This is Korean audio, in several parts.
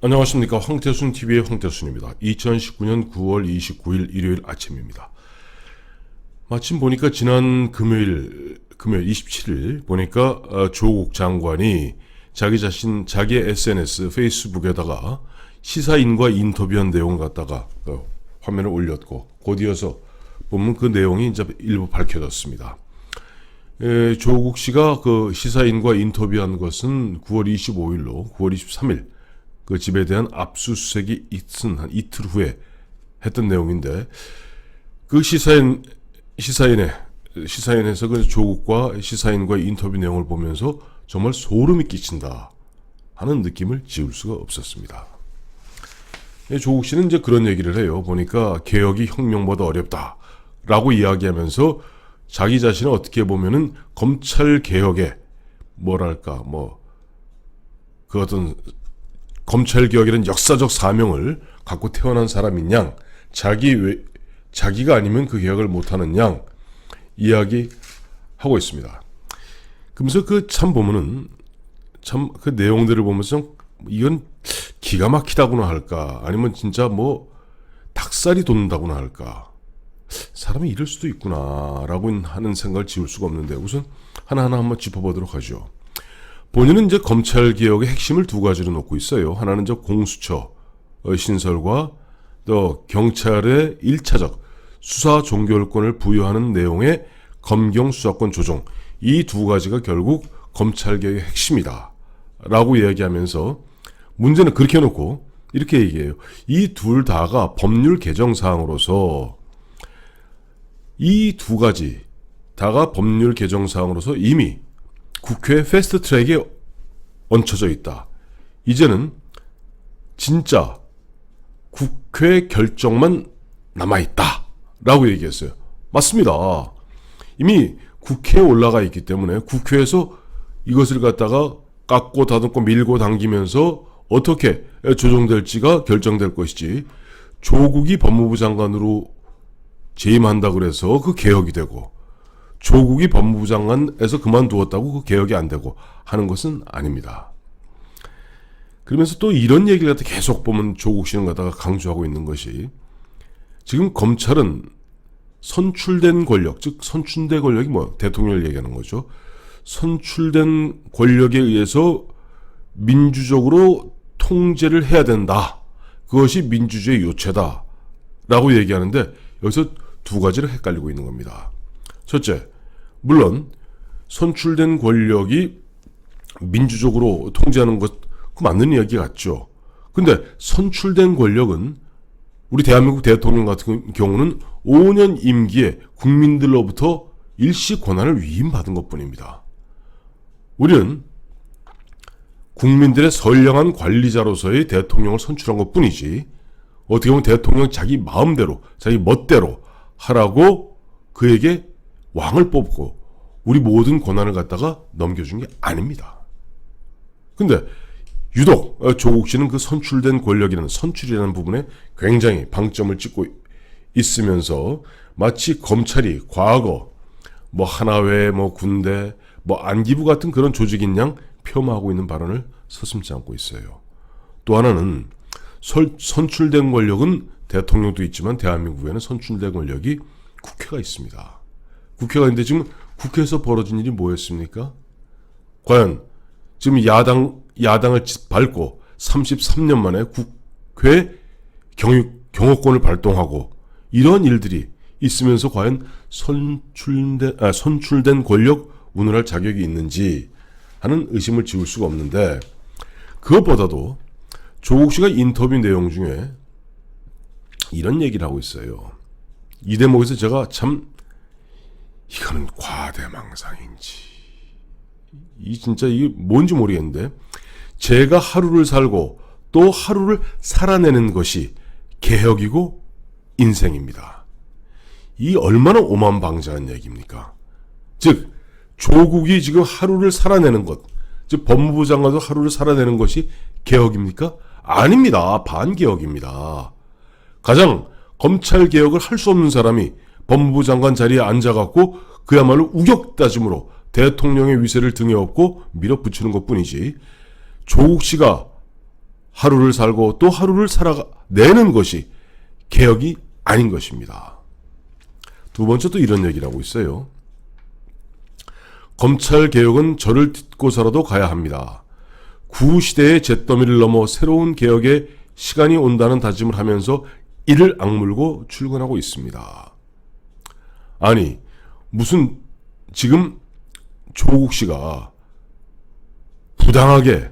안녕하십니까. 황태순TV의 황태순입니다. 2019년 9월 29일 일요일 아침입니다. 마침 보니까 지난 금요일 27일 보니까 조국 장관이 자기의 SNS 페이스북에다가 시사인과 인터뷰한 내용을 갖다가 화면을 올렸고 곧이어서 보면 그 내용이 이제 일부 밝혀졌습니다. 조국 씨가 그 시사인과 인터뷰한 것은 9월 25일로 9월 23일 그 집에 대한 압수수색이 있은 한 이틀 후에 했던 내용인데, 그 시사인에서 그 조국과 시사인과의 인터뷰 내용을 보면서 정말 소름이 끼친다 하는 느낌을 지울 수가 없었습니다. 조국 씨는 이제 그런 얘기를 해요. 보니까 개혁이 혁명보다 어렵다라고 이야기하면서 자기 자신을 어떻게 보면은 검찰 개혁에 그 어떤 검찰 개혁이라는 역사적 사명을 갖고 태어난 사람인 양, 자기가 아니면 그 개혁을 못하는 양 이야기하고 있습니다. 그러면서 보면은 그 내용들을 보면서 이건 기가 막히다고나 할까, 아니면 진짜 닭살이 돋는다고나 할까, 사람이 이럴 수도 있구나라고 하는 생각을 지울 수가 없는데, 우선 하나하나 한번 짚어보도록 하죠. 본인은 이제 검찰 개혁의 핵심을 두 가지로 놓고 있어요. 하나는 이제 공수처 신설과 또 경찰의 1차적 수사 종결권을 부여하는 내용의 검경 수사권 조정, 이 두 가지가 결국 검찰 개혁의 핵심이다라고 이야기하면서, 문제는 그렇게 해놓고 이렇게 얘기해요. 이 둘 다가 법률 개정 사항으로서, 이 두 가지 다가 법률 개정 사항으로서 이미 국회 패스트 트랙에 얹혀져 있다. 이제는 진짜 국회 결정만 남아있다 라고 얘기했어요. 맞습니다. 이미 국회에 올라가 있기 때문에 국회에서 이것을 갖다가 깎고 다듬고 밀고 당기면서 어떻게 조정될지가 결정될 것이지, 조국이 법무부 장관으로 재임한다 그래서 그 개혁이 되고, 조국이 법무부 장관에서 그만두었다고 그 개혁이 안 되고 하는 것은 아닙니다. 그러면서 또 이런 얘기를 갖다 계속 보면 조국 씨는 갖다가 강조하고 있는 것이, 지금 검찰은 선출된 권력, 즉 선출된 권력이 대통령을 얘기하는 거죠. 선출된 권력에 의해서 민주적으로 통제를 해야 된다. 그것이 민주주의 요체다 라고 얘기하는데, 여기서 두 가지를 헷갈리고 있는 겁니다. 첫째, 물론 선출된 권력이 민주적으로 통제하는 것, 그 맞는 이야기 같죠. 근데 선출된 권력은 우리 대한민국 대통령 같은 경우는 5년 임기에 국민들로부터 일시 권한을 위임받은 것뿐입니다. 우리는 국민들의 선량한 관리자로서의 대통령을 선출한 것뿐이지, 어떻게 보면 대통령 자기 마음대로, 자기 멋대로 하라고 그에게 왕을 뽑고 우리 모든 권한을 갖다가 넘겨준 게 아닙니다. 근데 유독 조국 씨는 그 선출된 권력이라는, 선출이라는 부분에 굉장히 방점을 찍고 있으면서, 마치 검찰이 과거 하나회, 군대, 안기부 같은 그런 조직인 양 폄하하고 있는 발언을 서슴지 않고 있어요. 또 하나는 선출된 권력은 대통령도 있지만 대한민국에는 선출된 권력이 국회가 있습니다. 국회가 있는데 지금 국회에서 벌어진 일이 뭐였습니까? 과연 지금 야당을 밟고 33년 만에 국회 경호권을 발동하고 이런 일들이 있으면서 과연 선출된 권력 운운할 자격이 있는지 하는 의심을 지울 수가 없는데, 그것보다도 조국 씨가 인터뷰 내용 중에 이런 얘기를 하고 있어요. 이 대목에서 제가 참, 이거는 과대망상인지 진짜 이게 뭔지 모르겠는데, 제가 하루를 살고 또 하루를 살아내는 것이 개혁이고 인생입니다. 이 얼마나 오만방자한 얘기입니까? 즉 조국이 지금 하루를 살아내는 것, 즉 법무부 장관도 하루를 살아내는 것이 개혁입니까? 아닙니다. 반개혁입니다. 가장 검찰 개혁을 할 수 없는 사람이 법무부 장관 자리에 앉아갖고 그야말로 우격다짐으로 대통령의 위세를 등에 업고 밀어붙이는 것뿐이지, 조국 씨가 하루를 살고 또 하루를 살아내는 것이 개혁이 아닌 것입니다. 두 번째 또 이런 얘기를 하고 있어요. 검찰 개혁은 저를 딛고서라도 가야 합니다. 구시대의 잿더미를 넘어 새로운 개혁의 시간이 온다는 다짐을 하면서 이를 악물고 출근하고 있습니다. 아니, 무슨 지금 조국 씨가 부당하게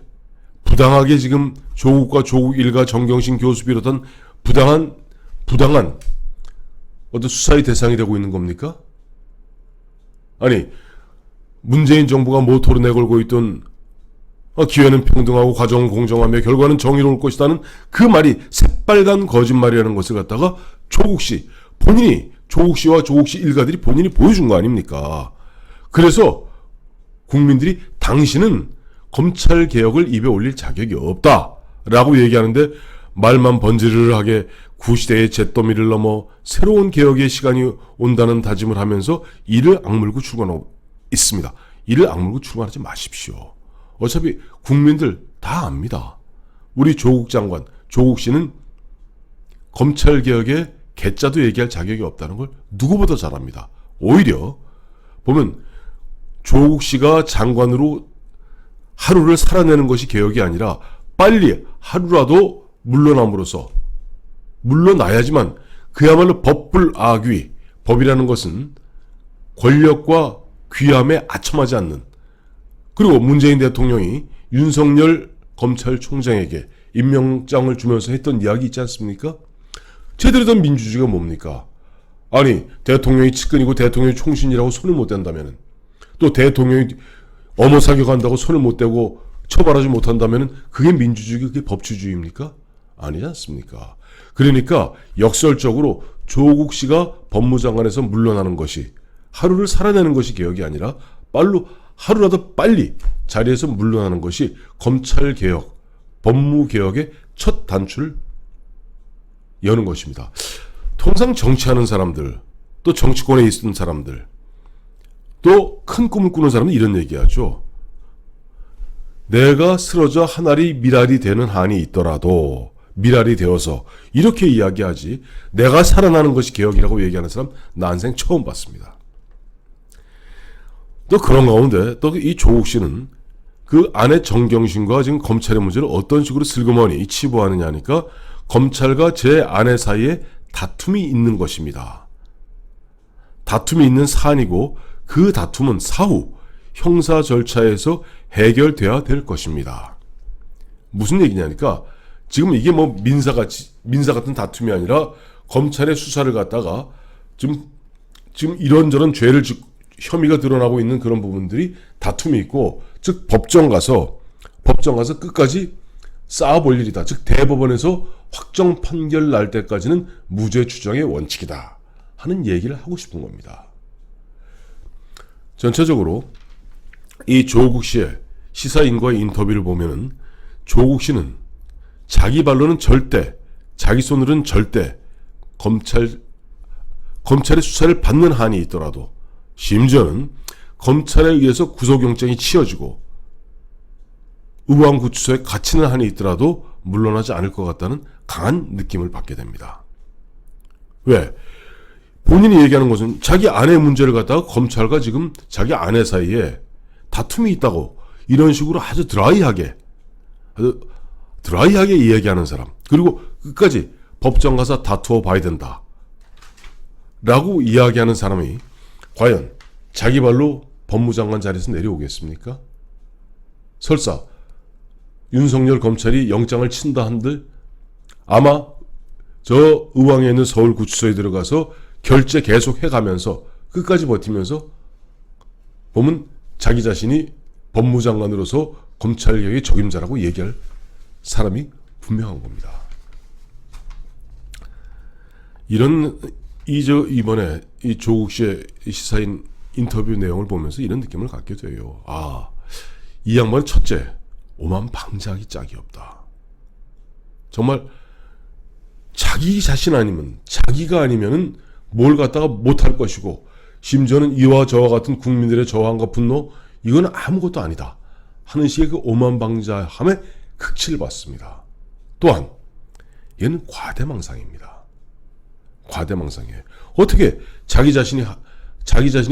지금 조국과 조국 일가 정경심 교수 비롯한 부당한 어떤 수사의 대상이 되고 있는 겁니까? 아니, 문재인 정부가 모토로 내걸고 있던 기회는 평등하고 과정은 공정하며 결과는 정의로울 것이라는 그 말이 새빨간 거짓말이라는 것을 갖다가 조국 씨, 본인이 조국 씨와 조국 씨 일가들이 본인이 보여준 거 아닙니까? 그래서 국민들이 당신은 검찰 개혁을 입에 올릴 자격이 없다라고 얘기하는데 말만 번지르르하게 구시대의 잿더미를 넘어 새로운 개혁의 시간이 온다는 다짐을 하면서 이를 악물고 출근하고 있습니다. 이를 악물고 출근하지 마십시오. 어차피 국민들 다 압니다. 우리 조국 장관, 조국 씨는 검찰 개혁에 개짜도 얘기할 자격이 없다는 걸 누구보다 잘 압니다. 오히려 보면 조국 씨가 장관으로 하루를 살아내는 것이 개혁이 아니라 빨리 하루라도 물러남으로써 물러나야지만 그야말로 법불악위, 법이라는 것은 권력과 귀함에 아첨하지 않는, 그리고 문재인 대통령이 윤석열 검찰총장에게 임명장을 주면서 했던 이야기 있지 않습니까? 제대로 된 민주주의가 뭡니까? 아니, 대통령이 측근이고 대통령이 총신이라고 손을 못 댄다면, 또 대통령이 어머 사격한다고 손을 못 대고 처벌하지 못한다면 그게 민주주의, 그게 법치주의입니까? 아니지 않습니까? 그러니까 역설적으로 조국 씨가 법무장관에서 물러나는 것이, 하루를 살아내는 것이 개혁이 아니라 하루라도 빨리 자리에서 물러나는 것이 검찰개혁, 법무개혁의 첫 단추를 여는 것입니다. 통상 정치하는 사람들, 또 정치권에 있는 사람들, 또 큰 꿈을 꾸는 사람은 이런 얘기하죠. 내가 쓰러져 한 알이 미랄이 되는 한이 있더라도 미랄이 되어서, 이렇게 이야기하지, 내가 살아나는 것이 개혁이라고 얘기하는 사람 난생 처음 봤습니다. 또 그런 가운데 또 이 조국 씨는 그 아내 정경심과 지금 검찰의 문제를 어떤 식으로 슬그머니 치부하느냐 하니까 검찰과 제 아내 사이에 다툼이 있는 것입니다. 다툼이 있는 사안이고 그 다툼은 사후 형사 절차에서 해결돼야 될 것입니다. 무슨 얘기냐니까 지금 이게 뭐 민사 같은 다툼이 아니라 검찰의 수사를 갖다가 지금 이런저런 혐의가 드러나고 있는 그런 부분들이 다툼이 있고, 즉 법정 가서 끝까지 쌓아볼 일이다. 즉 대법원에서 확정 판결 날 때까지는 무죄 추정의 원칙이다 하는 얘기를 하고 싶은 겁니다. 전체적으로 이 조국 씨의 시사인과의 인터뷰를 보면은 조국 씨는 자기 발로는 절대, 자기 손으로는 절대 검찰의 수사를 받는 한이 있더라도, 심지어는 검찰에 의해서 구속영장이 치어지고 의왕구치소에 갇히는 한이 있더라도 물러나지 않을 것 같다는 강한 느낌을 받게 됩니다. 왜? 본인이 얘기하는 것은 자기 아내 문제를 갖다가 검찰과 지금 자기 아내 사이에 다툼이 있다고 이런 식으로 아주 드라이하게 이야기하는 사람, 그리고 끝까지 법정 가서 다투어 봐야 된다 라고 이야기하는 사람이 과연 자기 발로 법무장관 자리에서 내려오겠습니까? 설사 윤석열 검찰이 영장을 친다 한들 아마 저 의왕에 있는 서울구치소에 들어가서 결재 계속 해가면서 끝까지 버티면서 보면 자기 자신이 법무장관으로서 검찰개혁의 적임자라고 얘기할 사람이 분명한 겁니다. 이번에 이 조국 씨의 시사인 인터뷰 내용을 보면서 이런 느낌을 갖게 돼요. 이 양반은 첫째, 오만방자하기 짝이 없다. 정말 자기 자신 아니면, 자기가 아니면은 뭘 갖다가 못할 것이고, 심지어는 이와 저와 같은 국민들의 저항과 분노, 이건 아무것도 아니다 하는 식의 그 오만방자함의 극치를 봤습니다. 또한 얘는 과대망상입니다. 과대망상이에요. 어떻게 자기 자신이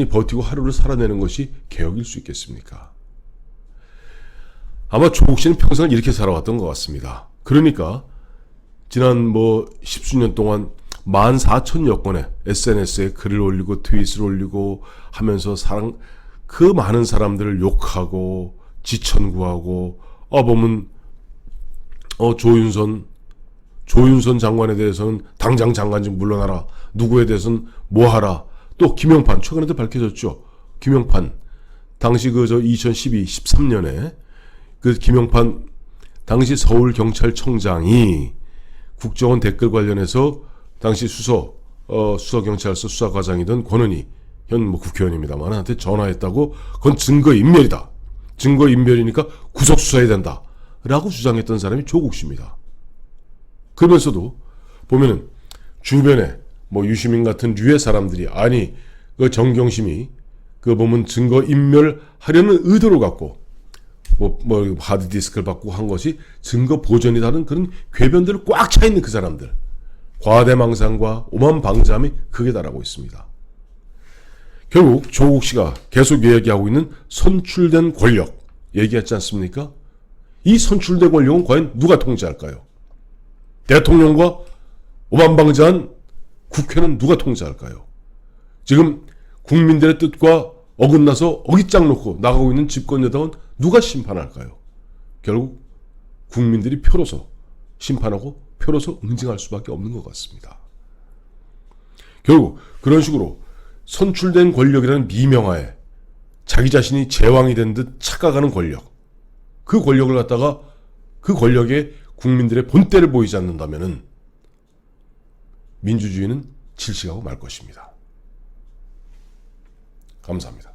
버티고 하루를 살아내는 것이 개혁일 수 있겠습니까? 아마 조국 씨는 평생을 이렇게 살아왔던 것 같습니다. 그러니까 지난 십수년 동안 14,000여 건의 SNS에 글을 올리고 트윗을 올리고 하면서 그 많은 사람들을 욕하고 지천구하고 보면 조윤선 장관에 대해서는 당장 장관직 물러나라. 누구에 대해서는 뭐하라. 또 김영판 최근에도 밝혀졌죠. 김영판 당시 2013년에 그 김영판 당시 서울경찰청장이 국정원 댓글 관련해서 당시 수서경찰서 수사과장이던 권은희 현 국회의원입니다만 한테 전화했다고 그건 증거인멸이다. 증거인멸이니까 구속수사해야 된다. 라고 주장했던 사람이 조국 씨입니다. 그러면서도 보면은 주변에 유시민 같은 류의 사람들이 그 정경심이 보면 증거인멸하려는 의도를 갖고 하드디스크를 받고 한 것이 증거 보전이라는 그런 궤변들을 꽉 차 있는 그 사람들. 과대망상과 오만방자함이 극에 달하고 있습니다. 결국 조국 씨가 계속 얘기하고 있는 선출된 권력 얘기했지 않습니까? 이 선출된 권력은 과연 누가 통제할까요? 대통령과 오만방자한 국회는 누가 통제할까요? 지금 국민들의 뜻과 어긋나서 어깃장 놓고 나가고 있는 집권 여당은 누가 심판할까요? 결국 국민들이 표로서 심판하고 표로서 응징할 수밖에 없는 것 같습니다. 결국 그런 식으로 선출된 권력이라는 미명하에 자기 자신이 제왕이 된 듯 착각하는 권력, 그 권력을 갖다가 그 권력에 국민들의 본때를 보이지 않는다면은 민주주의는 질식하고 말 것입니다. 감사합니다.